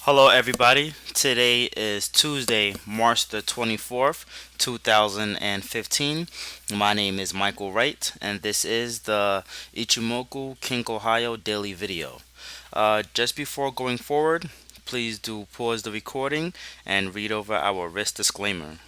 Hello, everybody. Today is Tuesday, March the 24th, 2015. My name is Michael Wright, and this is the Ichimoku Kinko Hyo daily video. Just before going forward, please do pause the recording and read over our risk disclaimer.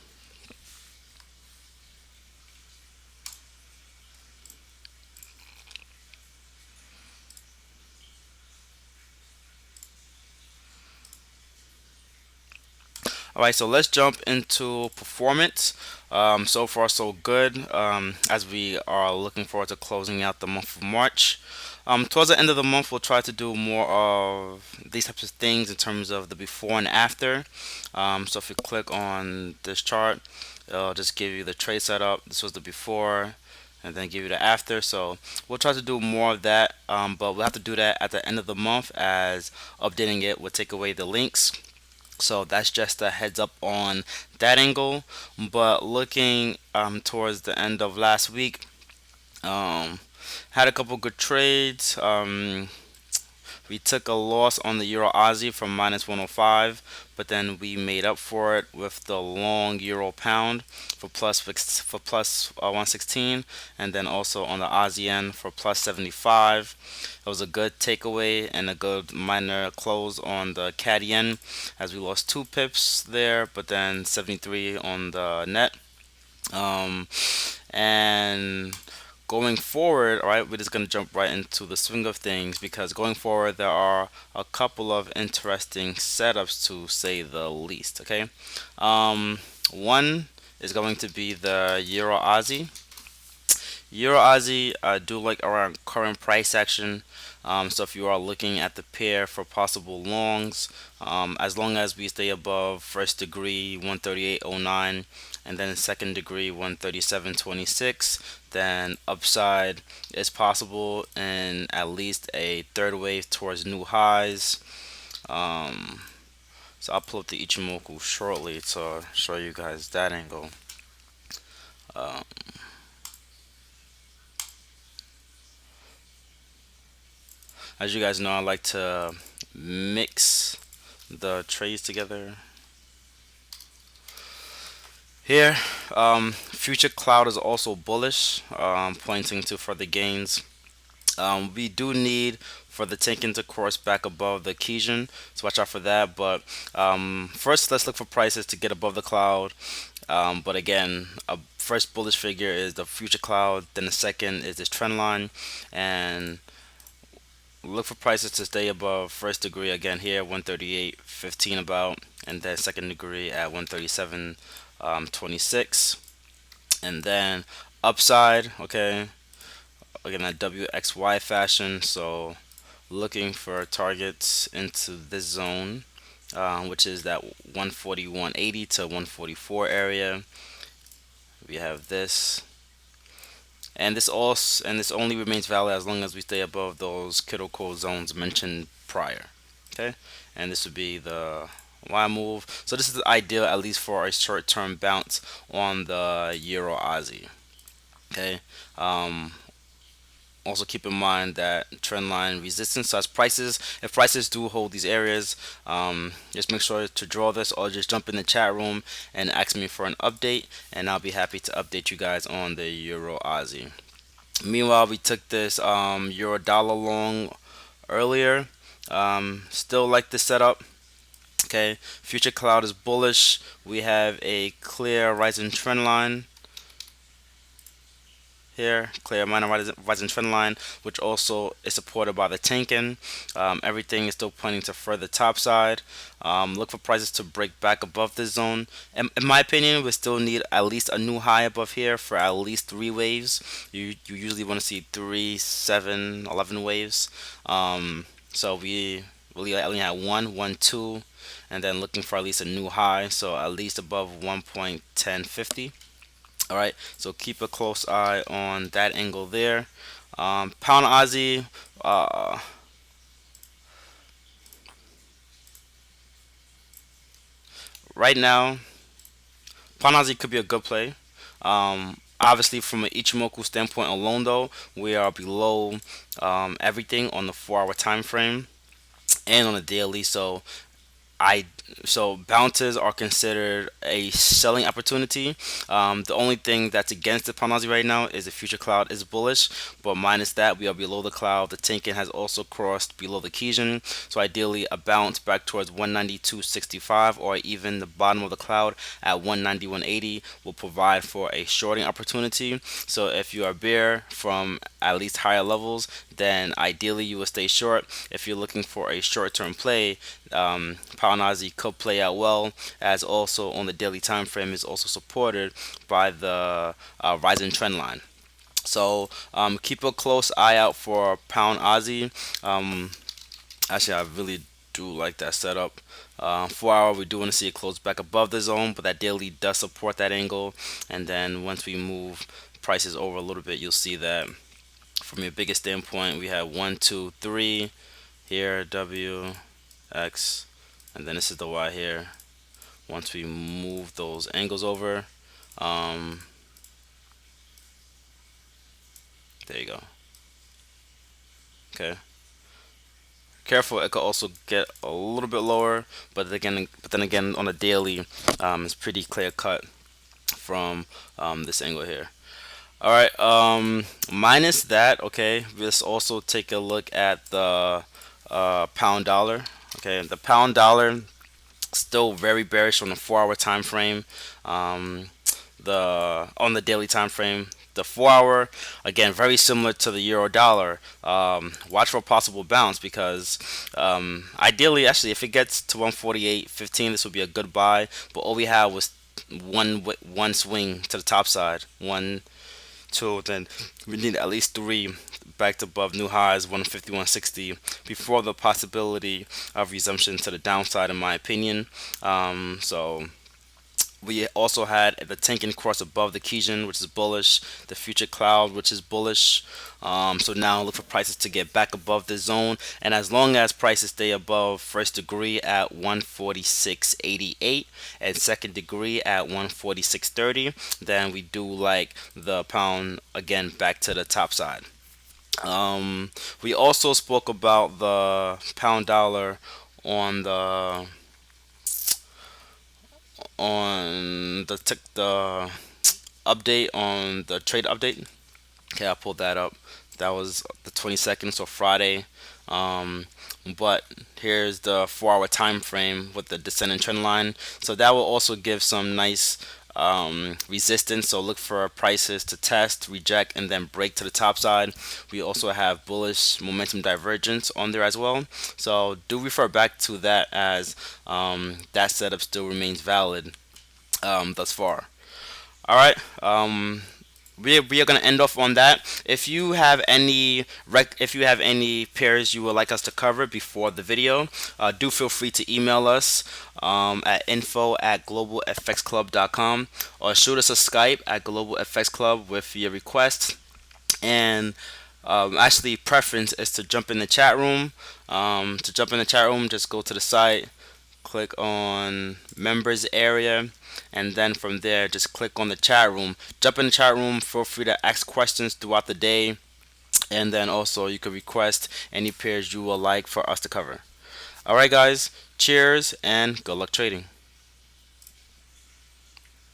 All right, so let's jump into performance. So far, so good. As we are looking forward to closing out the month of March. Towards the end of the month, we'll try to do more of these types of things in terms of the before and after. So if you click on this chart, it'll just give you the trade setup. This was the before, and then give you the after. So we'll try to do more of that, but we'll have to do that at the end of the month, as updating it will take away the links. So that's just a heads up on that angle. But looking towards the end of last week, um, had a couple good trades. We took a loss on the Euro Aussie from minus 105, but then we made up for it with the long Euro Pound for plus 116, and then also on the Aussie yen for plus 75. It was a good takeaway and a good minor close on the CAD yen, as we lost 2 pips there, but then 73 on the net. Um, and going forward, all right, we're just going to jump right into the swing of things, because going forward, there are a couple of interesting setups, to say the least. Okay. One is going to be the Euro Aussie. Euro Aussie, I do like around current price action. So if you are looking at the pair for possible longs, as long as we stay above first degree 138.09 and then second degree 137.26, then upside is possible in at least a third wave towards new highs. Um, so I'll pull up the Ichimoku shortly to show you guys that angle. Um, as you guys know, I like to mix the trades together. Here, future cloud is also bullish, pointing to further gains. We do need for the Tenkin to cross back above the Kijun, so watch out for that. But first, let's look for prices to get above the cloud. But again, a first bullish figure is the future cloud, then the second is this trend line, and look for prices to stay above first degree again here, 138.15 about, and then second degree at 137.26, and then upside, okay, again that WXY fashion. So looking for targets into this zone, which is that 141.80 to 144 area. We have this, and this only remains valid as long as we stay above those critical zones mentioned prior. Okay, and this would be the Y move. So this is the ideal, at least for a short-term bounce on the Euro Aussie. Okay. Um, Also keep in mind that trend line resistance. So as prices, if prices do hold these areas, just make sure to draw this, or just jump in the chat room and ask me for an update, and I'll be happy to update you guys on the Euro Aussie. Meanwhile, we took this Euro dollar long earlier. Still like this setup. Okay, future cloud is bullish. We have a clear rising trend line here, clear minor rising trend line, which also is supported by the Tenkin. Everything is still pointing to further topside. Look for prices to break back above this zone. In my opinion, we still need at least a new high above here for at least 3 waves. You usually want to see 3, 7, 11 waves. So we really only had one, two, and then looking for at least a new high, so at least above 1.1050. All right, so keep a close eye on that angle there. Pound Aussie, right now, Pound Aussie could be a good play. Obviously, from an Ichimoku standpoint alone, though, we are below everything on the 4-hour time frame and on the daily. So I so bounces are considered a selling opportunity. The only thing that's against the Panazi right now is the future cloud is bullish, but minus that, we are below the cloud. The Tenkin has also crossed below the Kijun, so ideally a bounce back towards 192.65 or even the bottom of the cloud at 190.180 will provide for a shorting opportunity. So if you are bear from at least higher levels, then ideally you will stay short. If you're looking for a short-term play, Paunazi could play out well, as also on the daily time frame is also supported by the rising trend line. So keep a close eye out for Pound Aussie. Um, Actually, I really do like that setup. 4 hour, we do want to see it close back above the zone, but that daily does support that angle. And then once we move prices over a little bit, you'll see that from your biggest standpoint, we have 1, 2, 3 here, W, X, and then this is the Y here. Once we move those angles over, um, there you go. Okay. Careful, it could also get a little bit lower, but then again, on a daily, it's pretty clear cut from this angle here. All right. Minus that, okay. Let's also take a look at the pound dollar. Okay, the pound dollar still very bearish on the 4 hour time frame. Um, the on the daily time frame. The 4 hour, again, very similar to the euro dollar. Watch for a possible bounce because ideally, actually, if it gets to 148.15, this would be a good buy. But all we have was one swing to the top side, one, two. Then we need at least three back to above new highs, 151.60, before the possibility of resumption to the downside, in my opinion. So we also had the Tenkin cross above the Kijun, which is bullish, the future cloud, which is bullish. So now look for prices to get back above the zone, and as long as prices stay above first degree at 146.88 and second degree at 146.30, then we do like the pound again back to the top side. We also spoke about the pound dollar on the update on the trade update. Okay, I pulled that up. That was the 22nd, so Friday. Um, but here's the 4 hour time frame with the descending trend line. So that will also give some nice resistance. So look for prices to test, reject, and then break to the top side. We also have bullish momentum divergence on there as well. So do refer back to that as that setup still remains valid thus far. All right. We are gonna end off on that. If you have any pairs you would like us to cover before the video, do feel free to email us at info@globalfxclub.com or shoot us a Skype at globalfxclub with your request. And actually, preference is to jump in the chat room. To jump in the chat room, just go to the site, click on members area, and then from there just click on the chat room. Jump in the chat room, feel free to ask questions throughout the day, and then also you can request any pairs you would like for us to cover. All right guys, cheers and good luck trading.